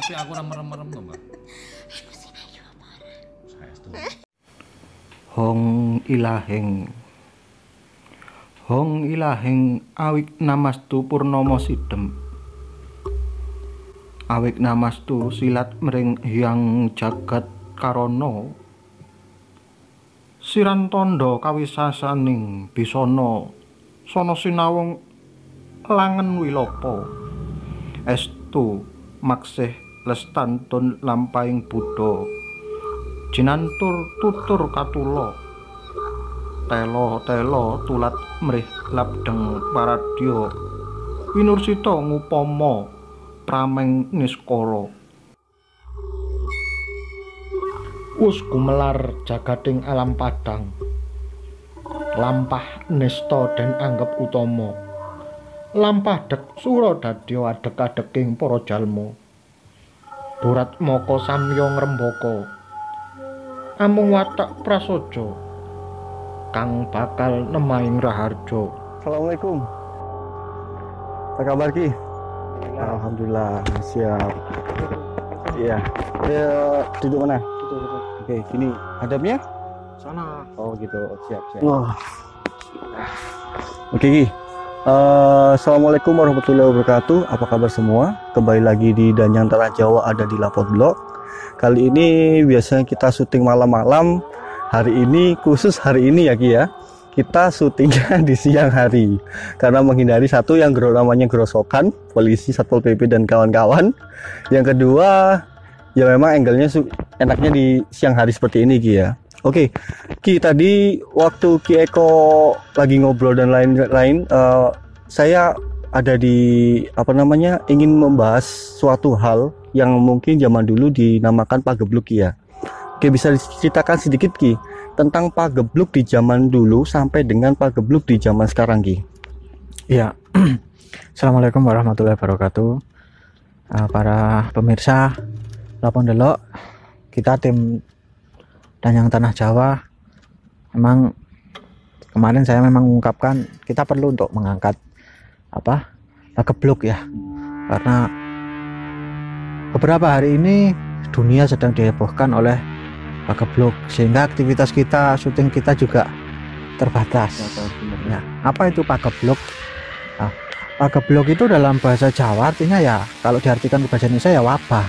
Tapi aku ora merem-merem to, Mbak. Hong ilahing awik namastu purnomo sidem. Awik namastu silat mring hyang jagat karono. Siran tondo kawisasaning bisana sono sinawung langen wilopo. Estu maksih lestantun lampahing Buddha. Jinantur tutur katula. Telo tulat mrih labdeng paradya. Winursita ngupama prameng niskala. Wus gumelar jagating alam padang. Lampah nista den anggep utama. Lampah dek sura dadya adek-adeking para jalma. Durat maka samya ngrembaka. Amung watak prasaja kang bakal nemaing raharja. Assalamualaikum. Apa kabar Ki? Alhamdulillah, siap. Iya. Duduk mana? Oke, sini. Hadapnya? Sana. Oh gitu, siap. Wah. Oke Ki. Assalamualaikum warahmatullahi wabarakatuh. Apa kabar semua? Kembali lagi di Danyang Tanah Jawa ada di Lapot Blog. Kali ini biasanya kita syuting malam-malam. Hari ini khusus hari ini ya Ki ya. Kita syutingnya di siang hari karena menghindari satu yang namanya gerosokan polisi, Satpol PP dan kawan-kawan. Yang kedua ya memang angle-nya enaknya di siang hari seperti ini Ki ya. Oke Ki, tadi waktu Ki Eko lagi ngobrol dan lain-lain, saya ada di ingin membahas suatu hal yang mungkin zaman dulu dinamakan pagebluk Ki ya. Oke, bisa diceritakan sedikit Ki tentang pagebluk di zaman dulu sampai dengan pagebluk di zaman sekarang Ki? Iya. Assalamualaikum warahmatullahi wabarakatuh. Para pemirsa Lapon Delok, kita tim Danyang Tanah Jawa. Memang kemarin saya memang mengungkapkan kita perlu untuk mengangkat pagebluk ya. Karena beberapa hari ini dunia sedang dihebohkan oleh pagebluk, sehingga aktivitas kita, syuting kita juga terbatas. Ya, apa itu pagebluk? Nah, pagebluk itu dalam bahasa Jawa artinya ya, kalau diartikan ke bahasa Indonesia ya wabah,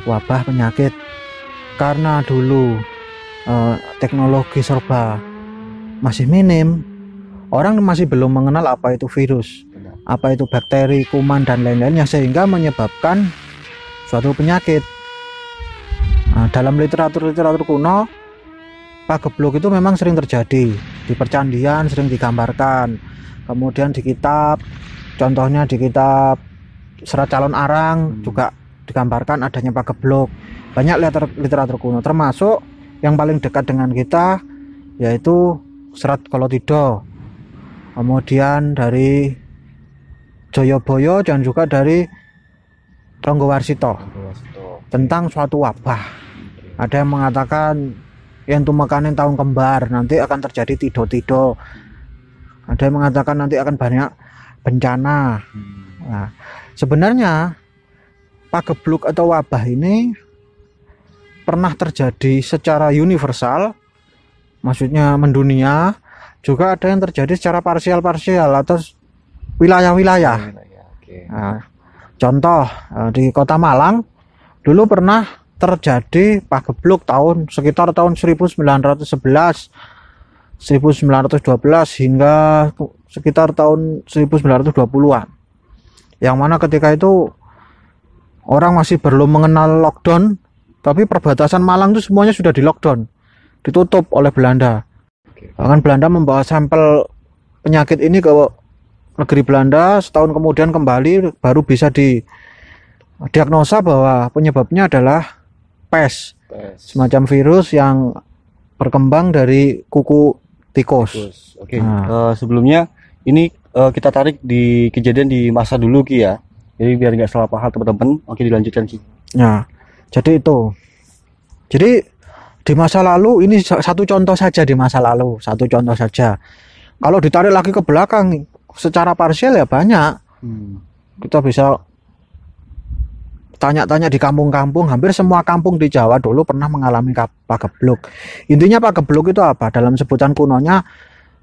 wabah penyakit. Karena dulu teknologi serba masih minim, orang masih belum mengenal apa itu virus, apa itu bakteri, kuman dan lain-lainnya, sehingga menyebabkan suatu penyakit. Nah, dalam literatur kuno, pagebluk itu memang sering terjadi di percandian, sering digambarkan. Kemudian di kitab, contohnya di kitab Serat Calon Arang juga digambarkan adanya pagebluk. Banyak literatur kuno, termasuk yang paling dekat dengan kita yaitu Serat Kolotido. Kemudian dari Joyoboyo dan juga dari Ronggowarsito tentang suatu wabah. Ada yang mengatakan yang tumekanin tahun kembar, nanti akan terjadi tido-tido. Ada yang mengatakan nanti akan banyak bencana. Nah, sebenarnya pagebluk atau wabah ini pernah terjadi secara universal, maksudnya mendunia. Juga ada yang terjadi secara parsial atau wilayah-wilayah. Nah, contoh di Kota Malang dulu pernah terjadi pagebluk sekitar tahun 1911, 1912 hingga sekitar tahun 1920-an. Yang mana ketika itu orang masih belum mengenal lockdown, tapi perbatasan Malang itu semuanya sudah di lockdown, ditutup oleh Belanda. Bahkan Belanda membawa sampel penyakit ini ke negeri Belanda, setahun kemudian kembali baru bisa didiagnosa bahwa penyebabnya adalah pes, semacam virus yang berkembang dari kuku tikus. Oke. Sebelumnya ini kita tarik di kejadian di masa dulu Ki ya. Jadi biar nggak salah paham teman-teman. Oke, dilanjutkan Ki. Ya, jadi itu. Jadi di masa lalu ini satu contoh saja di masa lalu, satu contoh saja. Kalau ditarik lagi ke belakang secara parsial ya banyak. Kita bisa tanya-tanya di kampung-kampung, hampir semua kampung di Jawa dulu pernah mengalami pagebluk. Intinya pagebluk itu apa? Dalam sebutan kunonya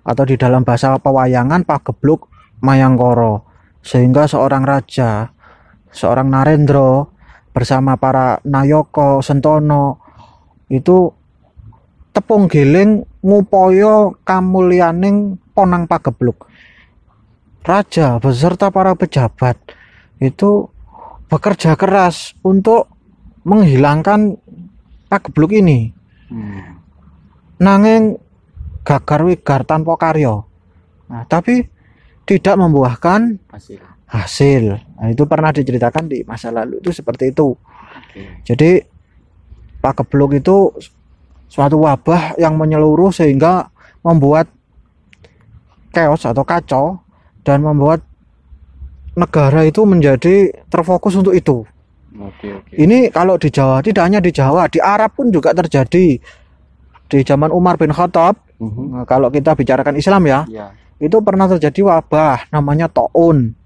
atau di dalam bahasa pewayangan, pagebluk mayangkara. Sehingga seorang raja, seorang Narendra bersama para Nayaka, Sentono itu tepung giling ngupaya kamulyaning ponang pagebluk. Raja beserta para pejabat itu bekerja keras untuk menghilangkan pagebluk ini. Nanging gagar wigar tanpa karya. Nah, tapi tidak membuahkan hasil. Nah, itu pernah diceritakan di masa lalu itu seperti itu. Jadi pagebluk itu suatu wabah yang menyeluruh sehingga membuat chaos atau kacau dan membuat negara itu menjadi terfokus untuk itu. Ini kalau di Jawa, tidak hanya di Jawa, di Arab pun juga terjadi. Di zaman Umar bin Khattab, nah, kalau kita bicarakan Islam ya, itu pernah terjadi wabah namanya Ta'un.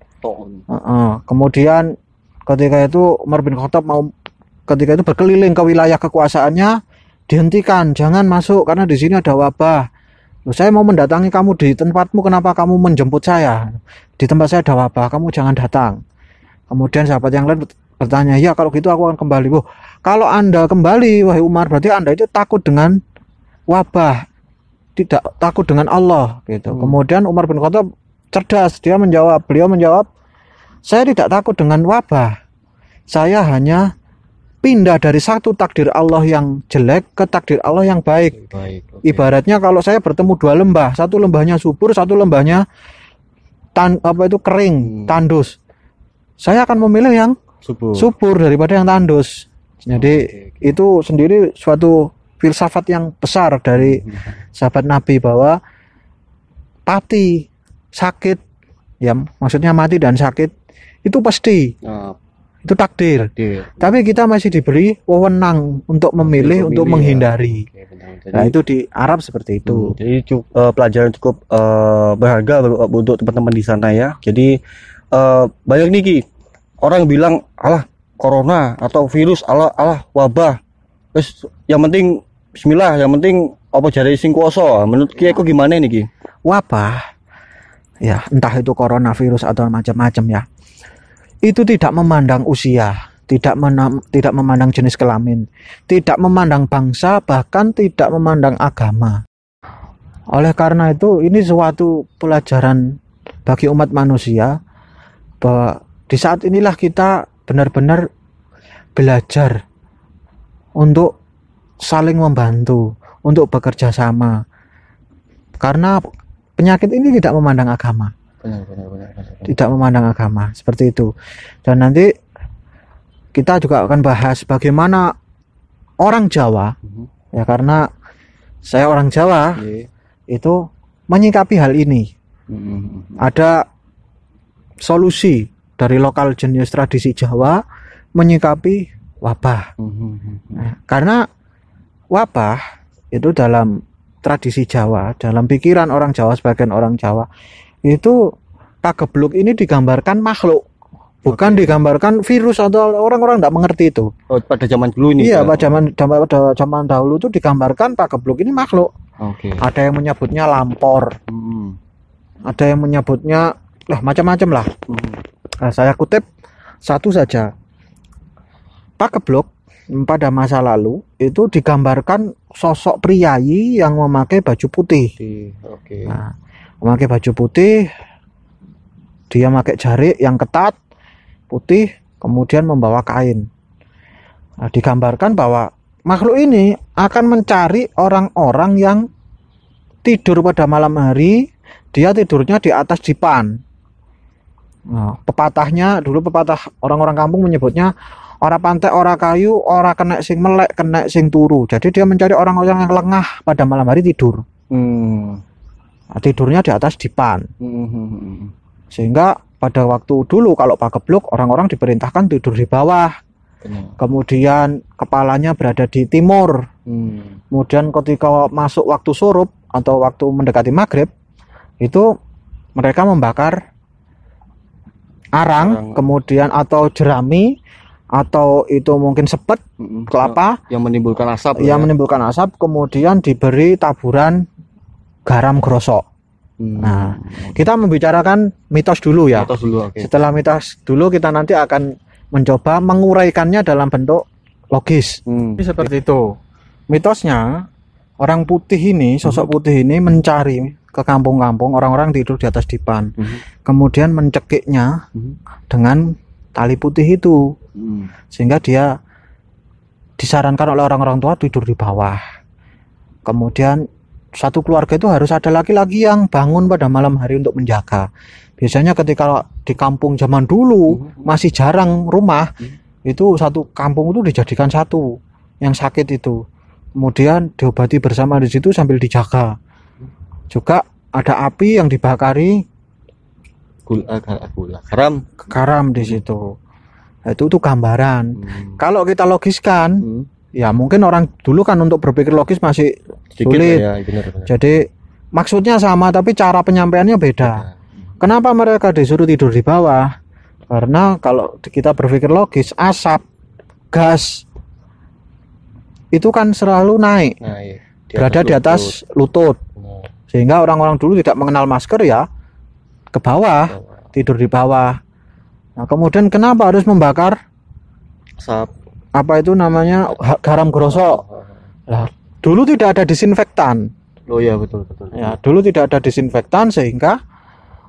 Kemudian ketika itu Umar bin Khattab ketika itu berkeliling ke wilayah kekuasaannya, dihentikan, jangan masuk karena di sini ada wabah. Loh, saya mau mendatangi kamu di tempatmu, kenapa kamu menjemput saya? Di tempat saya ada wabah, kamu jangan datang. Kemudian sahabat yang lain bertanya, ya kalau gitu aku akan kembali. Wah, kalau Anda kembali, wahai Umar, berarti Anda itu takut dengan wabah, tidak takut dengan Allah gitu. Kemudian Umar bin Khattab cerdas, beliau menjawab, saya tidak takut dengan wabah, saya hanya pindah dari satu takdir Allah yang jelek ke takdir Allah yang baik. Ibaratnya kalau saya bertemu dua lembah, satu lembahnya subur, satu lembahnya kering, tandus. Saya akan memilih yang subur daripada yang tandus. Jadi itu sendiri suatu filsafat yang besar dari sahabat Nabi bahwa pati, sakit, ya maksudnya mati dan sakit itu pasti. Itu takdir. Tapi kita masih diberi wewenang untuk memilih, untuk menghindari. Nah, itu di Arab seperti itu. Jadi pelajaran cukup berharga untuk teman-teman di sana ya. Jadi banyak nih orang bilang alah corona atau virus, alah wabah. Terus yang penting bismillah, yang penting apa jare sing kuwasa. Menurut Ki Eko gimana nih Ki? Wabah ya, entah itu coronavirus atau macam-macam ya, itu tidak memandang usia, tidak memandang jenis kelamin, tidak memandang bangsa, bahkan tidak memandang agama. Oleh karena itu, ini suatu pelajaran bagi umat manusia bahwa di saat inilah kita benar-benar belajar untuk saling membantu, untuk bekerja sama. Karena penyakit ini tidak memandang agama. Tidak memandang agama, seperti itu. Dan nanti kita juga akan bahas bagaimana orang Jawa, ya karena saya orang Jawa, itu menyikapi hal ini. Ada solusi dari lokal jenius tradisi Jawa menyikapi wabah. Nah, karena wabah itu dalam tradisi Jawa, dalam pikiran orang Jawa, sebagian orang Jawa itu pagebluk ini digambarkan makhluk, bukan digambarkan virus, atau orang-orang tidak mengerti itu. Pada zaman dulu ini. Iya, pada zaman dahulu itu digambarkan pagebluk ini makhluk. Ada yang menyebutnya lampor, ada yang menyebutnya macam-macam lah. Nah, saya kutip satu saja. Pagebluk pada masa lalu itu digambarkan sosok priayi yang memakai baju putih. Nah, memakai baju putih, dia pakai jarik yang ketat putih, kemudian membawa kain. Nah, digambarkan bahwa makhluk ini akan mencari orang-orang yang tidur pada malam hari, dia tidurnya di atas dipan. Nah, pepatah orang-orang kampung menyebutnya ora pantek, ora kayu, ora kena sing melek, kena sing turu. Jadi dia mencari orang-orang yang lengah pada malam hari tidur. Nah, tidurnya di atas dipan. Sehingga pada waktu dulu kalau pagebluk, orang-orang diperintahkan tidur di bawah. Kemudian kepalanya berada di timur. Kemudian ketika masuk waktu surup atau waktu mendekati maghrib, itu mereka membakar arang, kemudian atau jerami, atau itu mungkin sepet kelapa yang menimbulkan asap yang menimbulkan asap, kemudian diberi taburan garam grosok. Nah, kita membicarakan mitos dulu ya. Mitos dulu, okay. Setelah mitos dulu, kita nanti akan mencoba menguraikannya dalam bentuk logis. Jadi seperti itu. Mitosnya, orang putih ini, sosok putih ini mencari ke kampung-kampung, orang-orang tidur di atas dipan. Kemudian mencekiknya dengan tali putih itu. Sehingga dia disarankan oleh orang-orang tua tidur di bawah. Kemudian satu keluarga itu harus ada laki-laki yang bangun pada malam hari untuk menjaga. Biasanya ketika di kampung zaman dulu masih jarang rumah, itu satu kampung itu dijadikan satu yang sakit itu. Kemudian diobati bersama di situ sambil dijaga. Juga ada api yang dibakari garam di situ. Itu gambaran. Kalau kita logiskan, ya mungkin orang dulu kan untuk berpikir logis masih sulit. Ya, benar. Jadi maksudnya sama tapi cara penyampaiannya beda. Kenapa mereka disuruh tidur di bawah? Karena kalau kita berpikir logis, asap, gas itu kan selalu naik, berada di atas lutut. Sehingga orang-orang dulu tidak mengenal masker ya ke bawah, tidur di bawah. Nah, kemudian kenapa harus membakar asap? Apa itu namanya garam grosok? Nah, dulu tidak ada disinfektan. Oh iya, betul. Ya, dulu tidak ada disinfektan sehingga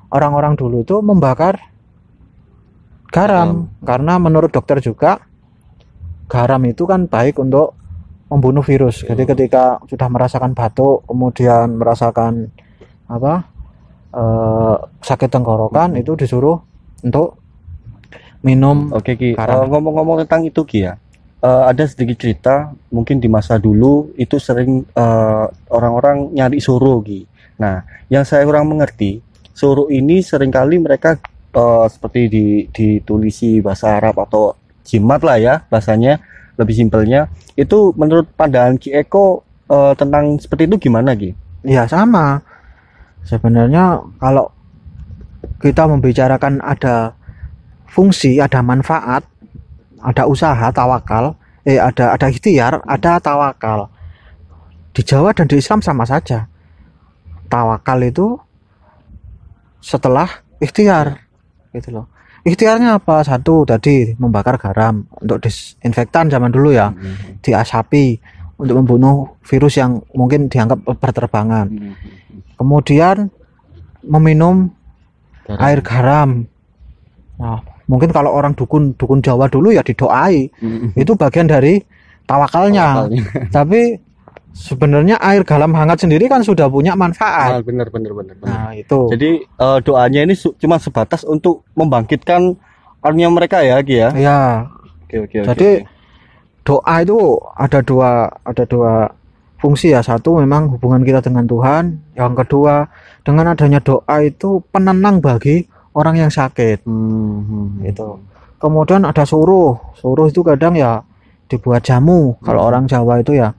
orang-orang dulu itu membakar garam. Karena menurut dokter juga garam itu kan baik untuk membunuh virus. Jadi ketika sudah merasakan batuk, kemudian merasakan sakit tenggorokan, itu disuruh untuk minum. Oke, Ki. garam. Ngomong-ngomong tentang itu, Ki, ya. Ada sedikit cerita mungkin di masa dulu itu sering orang-orang nyari suro, Ki. Nah, yang saya kurang mengerti, suro ini seringkali mereka seperti ditulisi bahasa Arab atau jimat lah ya bahasanya, lebih simpelnya. Itu menurut pandangan Ki Eko tentang seperti itu gimana, Ki? Ya sama. Sebenarnya kalau kita membicarakan ada fungsi, ada manfaat, ada usaha, tawakal, ada ikhtiar, ada tawakal. Di Jawa dan di Islam sama saja. Tawakal itu setelah ikhtiar, gitu loh. Ikhtiarnya apa? Satu tadi membakar garam untuk disinfektan zaman dulu ya, diasapi untuk membunuh virus yang mungkin dianggap berterbangan. Kemudian meminum air garam. Nah, mungkin kalau orang dukun Jawa dulu ya didoai. Itu bagian dari tawakalnya. Tapi sebenarnya air garam hangat sendiri kan sudah punya manfaat. Benar. Nah, itu. Jadi doanya ini cuma sebatas untuk membangkitkan artinya mereka ya, Ki ya. Ya. Oke. Jadi doa itu ada dua fungsi ya. Satu memang hubungan kita dengan Tuhan. Yang kedua, dengan adanya doa itu penenang bagi orang yang sakit. Itu. Kemudian ada suruh itu kadang ya dibuat jamu kalau orang Jawa itu ya.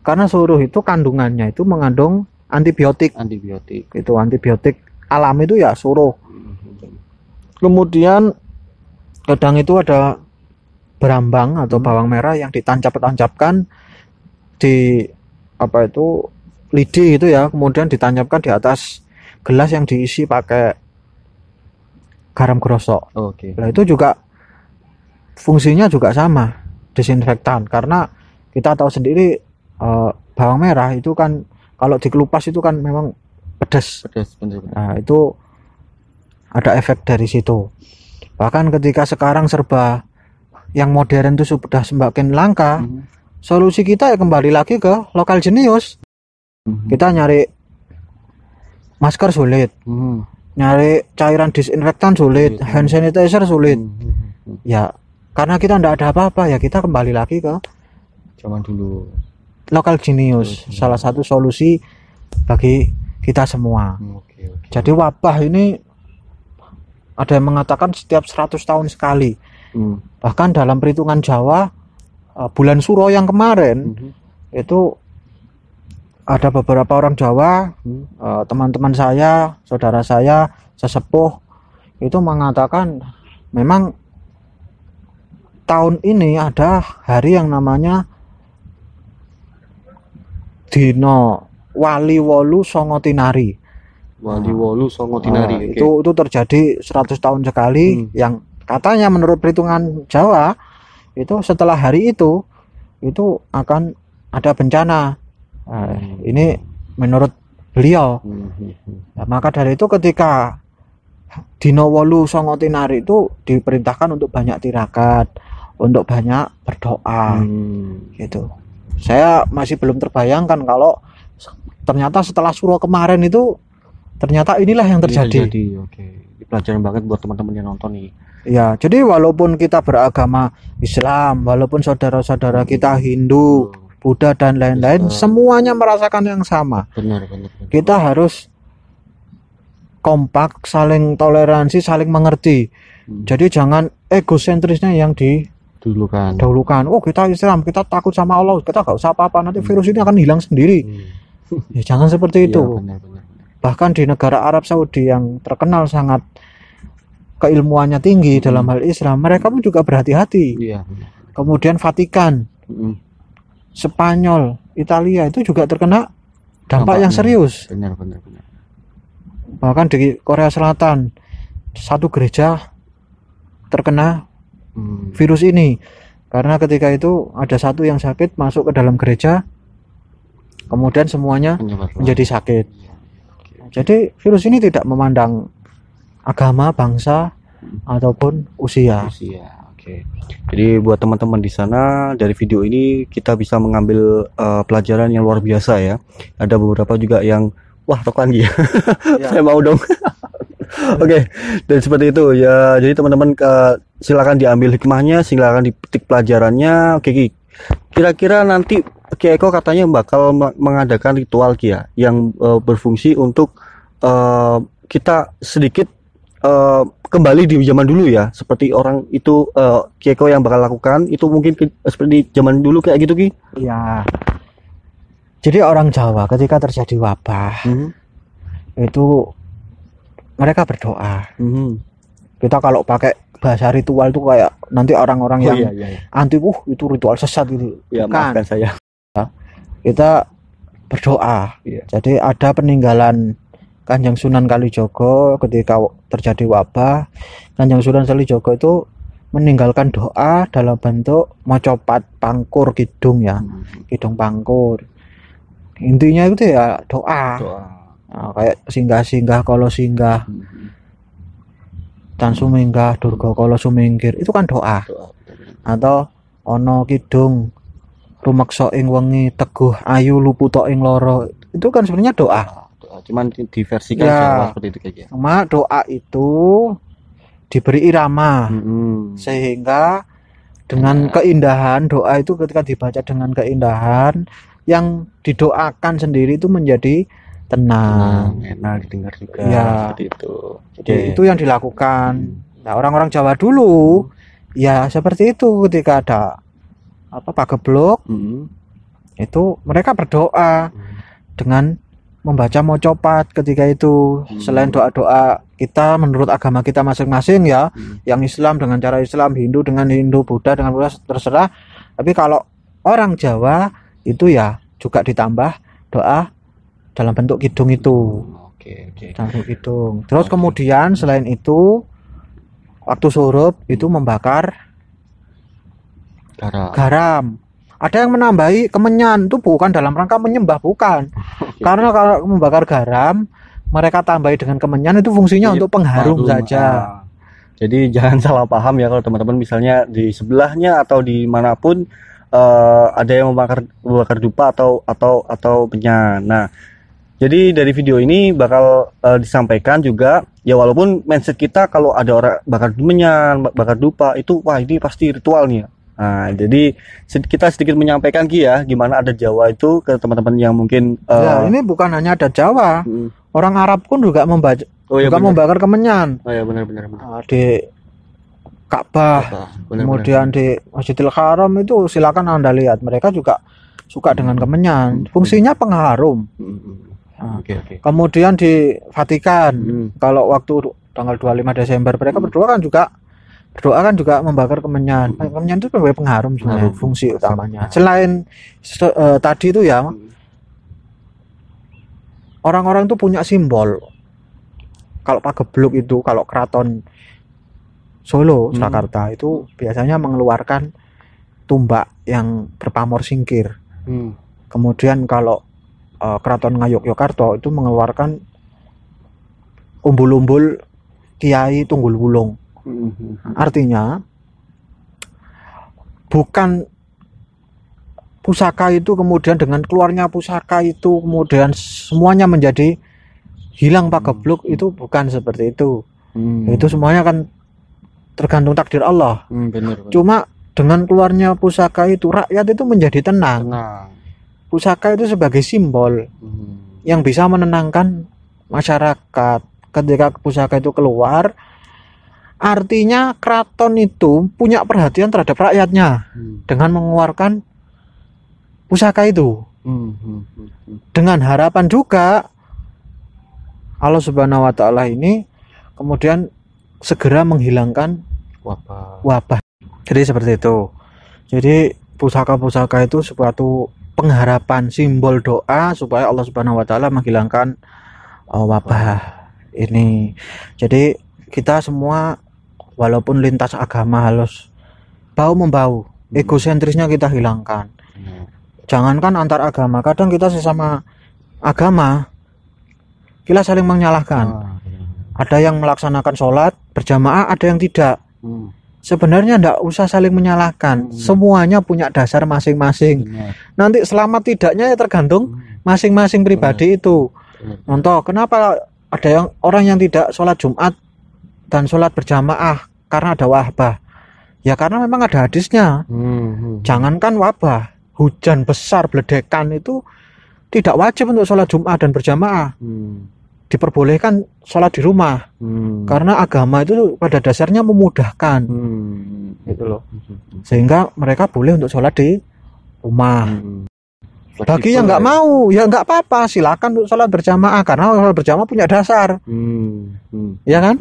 Karena suruh itu kandungannya itu mengandung antibiotik. Itu antibiotik alam itu ya suruh. Kemudian kadang itu ada berambang atau bawang merah yang ditancap-tancapkan di lidi itu ya, kemudian ditancapkan di atas gelas yang diisi pakai garam grosok. Nah, itu juga fungsinya juga sama, disinfektan. Karena kita tahu sendiri bawang merah itu kan kalau dikelupas itu kan memang pedas. Bener. Nah, itu ada efek dari situ. Bahkan ketika sekarang serba yang modern itu sudah semakin langka, solusi kita ya kembali lagi ke lokal jenius. Kita nyari masker sulit, nyari cairan disinfektan sulit, hand sanitizer sulit. Ya karena kita tidak ada apa-apa, ya kita kembali lagi ke zaman dulu. Lokal jenius, salah satu solusi bagi kita semua. Jadi wabah ini ada yang mengatakan setiap 100 tahun sekali. Bahkan dalam perhitungan Jawa, bulan Suro yang kemarin itu ada beberapa orang Jawa, teman-teman saya, saudara saya, sesepuh itu mengatakan memang tahun ini ada hari yang namanya Dino Wali Wolu Songo Tinari. Wali Wolu Songo Tinari. Itu terjadi 100 tahun sekali, yang katanya menurut perhitungan Jawa itu setelah hari itu akan ada bencana. Ini menurut beliau. Nah, maka dari itu ketika Dino Wolu Songo Tinari itu diperintahkan untuk banyak tirakat, untuk banyak berdoa, gitu. Saya masih belum terbayangkan kalau ternyata setelah suro kemarin itu ternyata inilah yang terjadi. Oke. Ini pelajaran banget buat teman-teman yang nonton nih. Ya, jadi walaupun kita beragama Islam, walaupun saudara-saudara kita Hindu, Buddha dan lain-lain, semuanya merasakan yang sama. Benar. Kita harus kompak, saling toleransi, saling mengerti. Jadi jangan egosentrisnya yang didahulukan. Oh, kita Islam, kita takut sama Allah, kita gak usah apa-apa, nanti virus ini akan hilang sendiri. Ya, jangan seperti itu. Benar. Bahkan di negara Arab Saudi yang terkenal sangat keilmuannya tinggi dalam hal Islam, mereka pun juga berhati-hati. Kemudian Vatikan, Spanyol, Italia itu juga terkena dampak yang serius. Benar. Bahkan di Korea Selatan, satu gereja terkena virus ini karena ketika itu ada satu yang sakit masuk ke dalam gereja, kemudian semuanya menjadi sakit. Jadi virus ini tidak memandang agama, bangsa ataupun usia. Oke. Jadi buat teman-teman di sana, dari video ini kita bisa mengambil pelajaran yang luar biasa ya. Ada beberapa juga yang wah tokan ya. Saya mau dong. Oke. Dan seperti itu ya. Jadi teman-teman silakan diambil hikmahnya, silakan dipetik pelajarannya. Oke, Ki. Kira-kira nanti Ki Eko katanya bakal mengadakan ritual Ki ya, yang berfungsi untuk kita sedikit kembali di zaman dulu ya, seperti orang itu Ki Eko yang bakal lakukan itu mungkin seperti zaman dulu kayak gitu Ki. Iya. Jadi orang Jawa ketika terjadi wabah itu mereka berdoa. Kita kalau pakai bahasa ritual itu kayak nanti orang-orang yang anti itu ritual sesat gitu. Ya, maafkan saya. Kita berdoa. Jadi ada peninggalan Kanjeng Sunan Kalijogo ketika terjadi wabah. Kanjeng Sunan Kalijogo itu meninggalkan doa dalam bentuk mocopat pangkur kidung ya, kidung pangkur. Intinya itu ya doa. Nah, kayak singgah-singgah kalau singgah, tan suminggah durga kala suminggir, itu kan doa. Atau ono kidung rumeksa ing wengi teguh ayu luputa ing loro, itu kan sebenarnya doa. Cuman diversikan Jawa seperti itu kayaknya. Cuma doa itu diberi irama sehingga dengan keindahan doa itu ketika dibaca dengan keindahan, yang didoakan sendiri itu menjadi tenang, enak didengar juga. Seperti itu. Jadi itu yang dilakukan. Nah, orang-orang Jawa dulu ya seperti itu, ketika ada pagebluk itu mereka berdoa dengan membaca mocopat ketika itu. Selain doa-doa kita menurut agama kita masing-masing ya, yang Islam dengan cara Islam, Hindu dengan Hindu, Buddha dengan Buddha, terserah. Tapi kalau orang Jawa itu ya juga ditambah doa dalam bentuk kidung itu. Dalam bentuk kidung. Terus kemudian selain itu waktu surup itu membakar garam. Ada yang menambahi kemenyan, itu bukan dalam rangka menyembah, bukan. Karena kalau membakar garam mereka tambahi dengan kemenyan itu fungsinya untuk pengharum saja. Jadi jangan salah paham ya kalau teman-teman misalnya di sebelahnya atau dimanapun ada yang membakar dupa atau menyan. Nah, jadi dari video ini bakal disampaikan juga ya, walaupun mindset kita kalau ada orang bakar menyan, bakar dupa itu wah ini pasti ritual nih ya. Nah, jadi kita sedikit menyampaikan Ki ya, gimana ada Jawa itu ke teman-teman yang mungkin ya, ini bukan hanya ada Jawa. Orang Arab pun juga membakar kemenyan. Oh ya, benar. Di Ka'bah, kemudian di Masjidil Haram itu silakan Anda lihat, mereka juga suka dengan kemenyan. Fungsinya pengharum. Kemudian di Vatikan, kalau waktu tanggal 25 Desember mereka berdoa kan juga Doa kan juga membakar kemenyan. Kemenyan itu sebagai pengharum sebenarnya, fungsi utamanya. Selain tadi itu ya, orang-orang tuh punya simbol. Kalau Pagebluk itu, kalau keraton Solo, Surakarta itu biasanya mengeluarkan tumbak yang berpamor singkir. Kemudian kalau keraton Ngayogyakarta itu mengeluarkan umbul-umbul Kiai Tunggul Wulung. Artinya bukan pusaka itu kemudian dengan keluarnya pusaka itu kemudian semuanya menjadi hilang Pagebluk, itu bukan seperti itu. Itu semuanya kan tergantung takdir Allah. Bener. Cuma dengan keluarnya pusaka itu rakyat itu menjadi tenang. Pusaka itu sebagai simbol yang bisa menenangkan masyarakat. Ketika pusaka itu keluar, artinya keraton itu punya perhatian terhadap rakyatnya dengan mengeluarkan pusaka itu. Dengan harapan juga Allah Subhanahu wa taala ini kemudian segera menghilangkan wabah. Jadi seperti itu. Jadi pusaka-pusaka itu suatu pengharapan, simbol doa supaya Allah Subhanahu wa taala menghilangkan wabah ini. Jadi kita semua walaupun lintas agama harus bahu membahu, egosentrisnya kita hilangkan. Jangankan antar agama, kadang kita sesama agama kita saling menyalahkan. Ada yang melaksanakan sholat berjamaah, ada yang tidak. Sebenarnya tidak usah saling menyalahkan. Semuanya punya dasar masing-masing. Nanti selamat tidaknya ya tergantung masing-masing pribadi itu. Contoh, kenapa ada yang orang yang tidak sholat Jumat dan sholat berjamaah karena ada wabah? Ya karena memang ada hadisnya. Jangankan wabah, hujan besar beledekan itu tidak wajib untuk sholat Jumat dan berjamaah. Diperbolehkan sholat di rumah. Karena agama itu pada dasarnya memudahkan. Gitu loh. Sehingga mereka boleh untuk sholat di rumah. Bagi yang nggak mau, ya nggak apa-apa, silakan untuk sholat berjamaah karena sholat berjamaah punya dasar. Ya kan?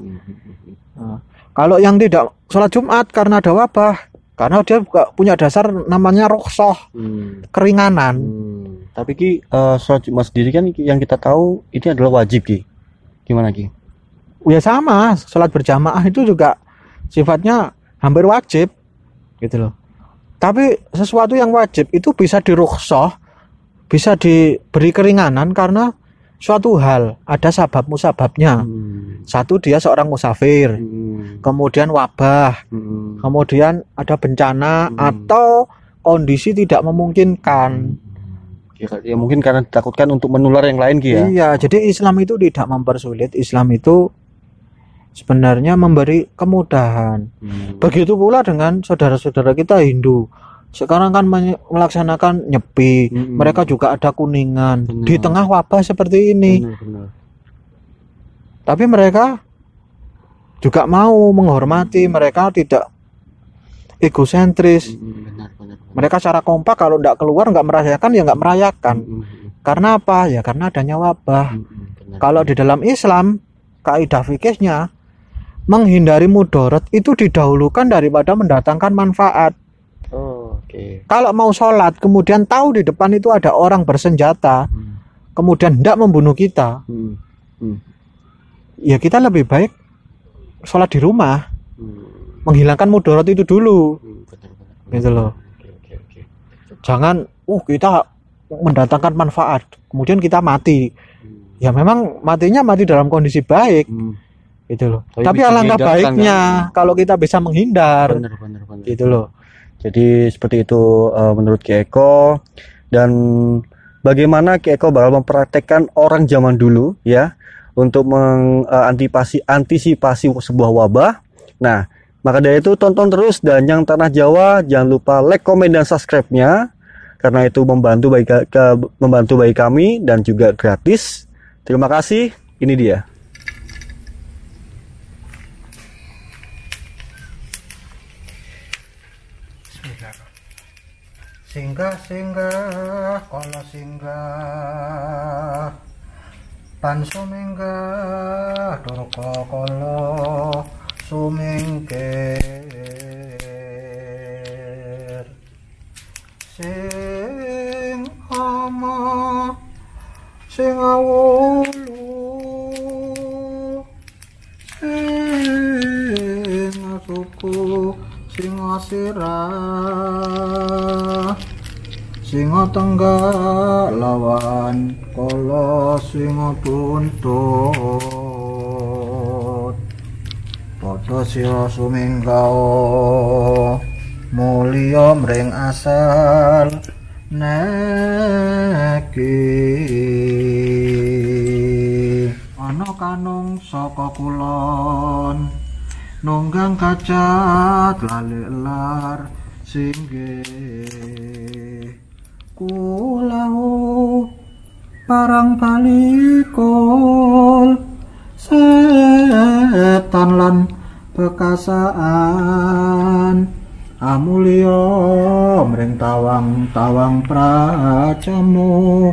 Nah, kalau yang tidak sholat Jumat karena ada wabah, karena dia punya dasar namanya rukhsah, keringanan. Tapi Ki, sholat Jumat sendiri kan yang kita tahu ini adalah wajib Ki. Gimana Ki? Ya sama, sholat berjamaah itu juga sifatnya hampir wajib, gitu loh. Tapi sesuatu yang wajib itu bisa dirukhsah, bisa diberi keringanan karena suatu hal, ada sabab musababnya. Satu, dia seorang musafir, kemudian wabah, kemudian ada bencana atau kondisi tidak memungkinkan. Ya mungkin karena ditakutkan untuk menular yang lain Ki ya. Iya, jadi Islam itu tidak mempersulit. Islam itu sebenarnya memberi kemudahan. Begitu pula dengan saudara-saudara kita Hindu. Sekarang kan melaksanakan Nyepi, mereka juga ada Kuningan di tengah wabah seperti ini. Tapi mereka juga mau menghormati, mereka tidak egosentris. Mereka secara kompak, kalau tidak keluar nggak merayakan ya nggak merayakan. Karena apa? Ya karena adanya wabah. Kalau di dalam Islam, kaidah fikihnya menghindari mudarat itu didahulukan daripada mendatangkan manfaat. Kalau mau sholat kemudian tahu di depan itu ada orang bersenjata, kemudian tidak membunuh kita, ya kita lebih baik sholat di rumah, menghilangkan mudarat itu dulu, gitu loh. Jangan, kita mendatangkan manfaat, kemudian kita mati. Ya memang matinya mati dalam kondisi baik, gitu loh. Tapi alangkah baiknya kalau kita bisa menghindar, gitu loh. Jadi seperti itu menurut Ki Eko. Dan bagaimana Ki Eko bakal mempraktekkan orang zaman dulu ya untuk mengantisipasi sebuah wabah. Nah, maka dari itu tonton terus Danyang Tanah Jawa. Jangan lupa like, komen, dan subscribe-nya karena itu membantu bagi kami dan juga gratis. Terima kasih. Ini dia. Singgah kala singgah panso minggah durga kala sumingkir sing ama sing awulu sing suku sing asirah sing tenggak lawan kala sing tuntut padha sira suminggawa mulya mring asal neki ana kanung saka kulon nunggang kacat lalelar singgih kulau parang palikol setan lan bekasaan amulya mring tawang prajamu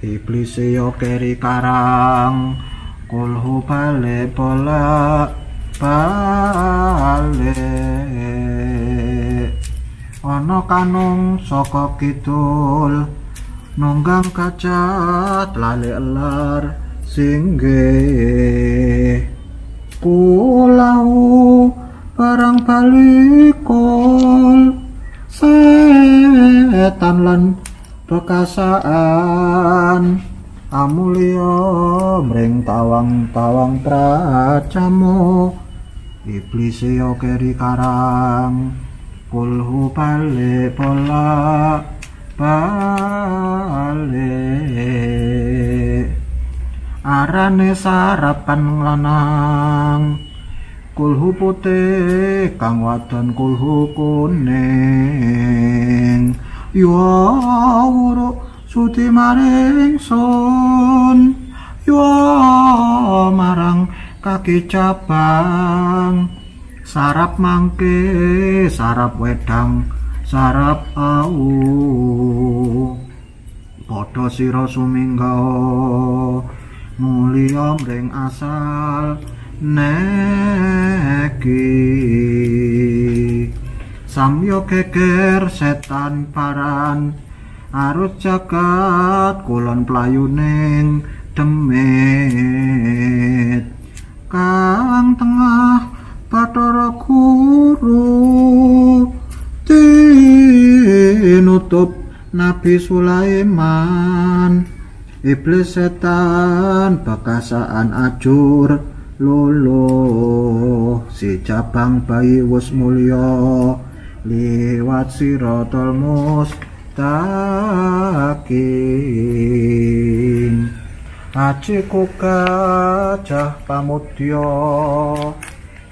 iblis yo keri karang kulhu balik bolak balik ana kanung saka kidul nunggang kacat lalelar singgih kulau parang balikol setan lan bekasaan amulya mring tawang prajamu iblis yo keri karang kulhu balik bolak balik arane sarapan lanang kulhu putih kang wadon kulhu kuning yo uruk suti maring sun yo marang kaki cabang sarap mangke sarap wedang sarap au padha sira suminggawa mulya mring asal neki samya geger setan paran arus jagat kulon playuning demit kang tengah Bathara Guru tinutup Nabi Sulaiman iblis setan bekasaan ajur luluh si cabang bayi wus mulya liwat siratal mustaqim aciku gajah pamudya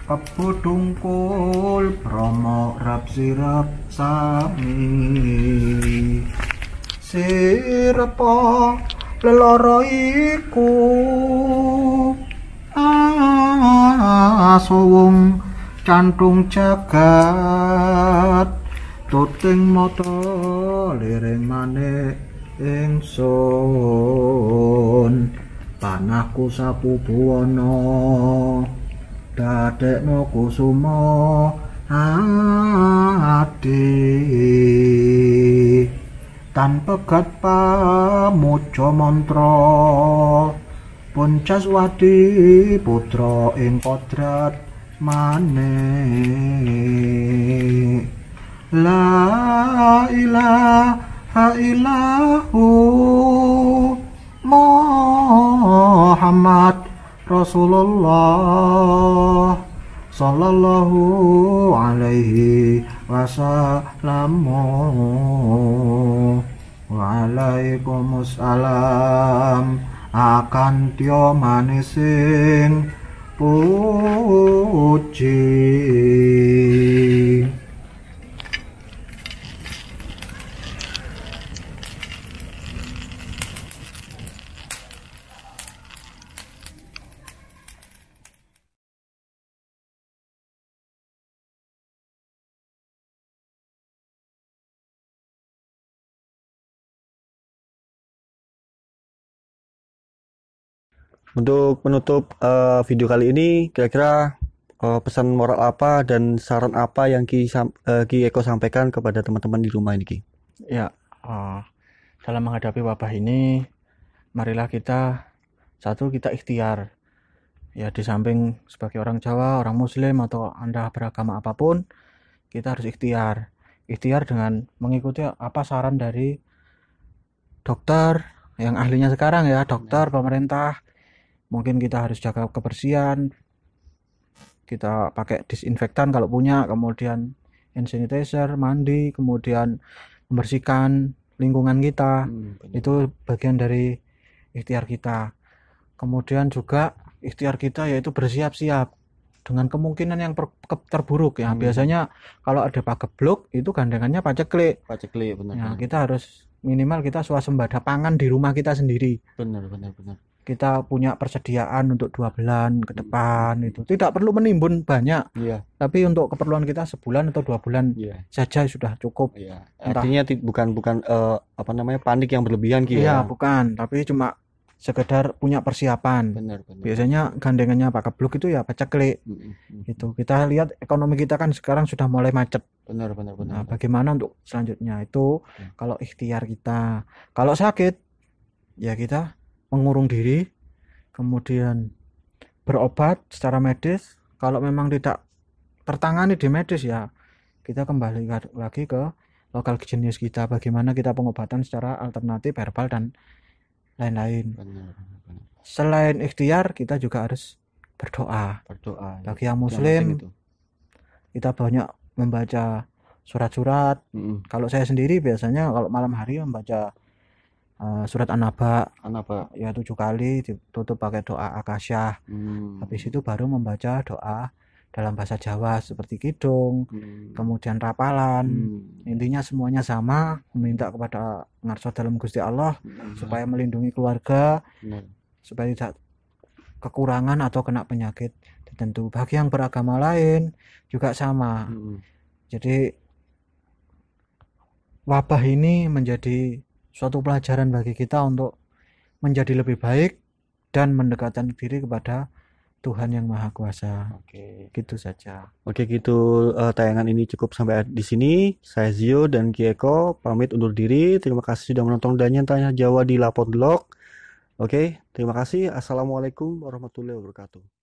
kebudungkul promo rap sirap sami sirepa leloro iku asowung cantung jagat tuting mata liring maneh ingsun panahku sapu buwana dadekno kusuma ati tan pegat pamuja mantra Puncaswadi putra ing kodrat maneh la ilaha illahu Muhammad Rasulullah sallallahu alaihi wasallam. Waalaikumsalam akan tio manising puji. Untuk menutup video kali ini, kira-kira pesan moral apa dan saran apa yang Ki Eko sampaikan kepada teman-teman di rumah ini, Ki? Ya, dalam menghadapi wabah ini, marilah kita ikhtiar. Ya, di samping sebagai orang Jawa, orang Muslim, atau Anda beragama apapun, kita harus ikhtiar. Ikhtiar dengan mengikuti apa saran dari dokter, yang ahlinya sekarang ya, dokter, pemerintah. Mungkin kita harus jaga kebersihan, kita pakai disinfektan kalau punya, kemudian hand sanitizer, mandi, kemudian membersihkan lingkungan kita. Itu bagian dari ikhtiar kita. Kemudian juga ikhtiar kita yaitu bersiap-siap dengan kemungkinan yang terburuk ya. Biasanya kalau ada pagebluk itu gandengannya paceklik. Benar. Ya, kita harus minimal kita swasembada pangan di rumah kita sendiri. Benar. Kita punya persediaan untuk 2 bulan ke depan itu. Tidak perlu menimbun banyak. Iya. Tapi untuk keperluan kita sebulan atau 2 bulan saja sudah cukup. Iya. Artinya bukan panik yang berlebihan, Ki. Iya, bukan, tapi cuma sekedar punya persiapan. Benar. Biasanya gandengannya pagebluk itu ya paceklik. Itu kita lihat ekonomi kita kan sekarang sudah mulai macet. Benar. Nah, bagaimana untuk selanjutnya itu kalau ikhtiar kita. Kalau sakit ya kita mengurung diri, kemudian berobat secara medis. Kalau memang tidak tertangani di medis ya kita kembali lagi ke lokal jenis kita, bagaimana kita pengobatan secara alternatif, herbal dan lain-lain. Benar. Selain ikhtiar kita juga harus berdoa. Bagi yang muslim kita banyak membaca surat-surat. Kalau saya sendiri biasanya kalau malam hari membaca surat An-Naba ya 7 kali, ditutup pakai doa akasyah. Habis itu baru membaca doa dalam bahasa Jawa seperti kidung, kemudian rapalan. Intinya semuanya sama, meminta kepada ngarsa dalam Gusti Allah supaya melindungi keluarga, supaya tidak kekurangan atau kena penyakit tertentu. Bagi yang beragama lain juga sama. Jadi wabah ini menjadi suatu pelajaran bagi kita untuk menjadi lebih baik dan mendekatkan diri kepada Tuhan yang Maha Kuasa. Gitu saja. Gitu, tayangan ini cukup sampai di sini. Saya Zio dan Ki Eko pamit undur diri. Terima kasih sudah menonton Danyan Tanya Jawa di Lapodblog. Terima kasih. Assalamualaikum warahmatullahi wabarakatuh.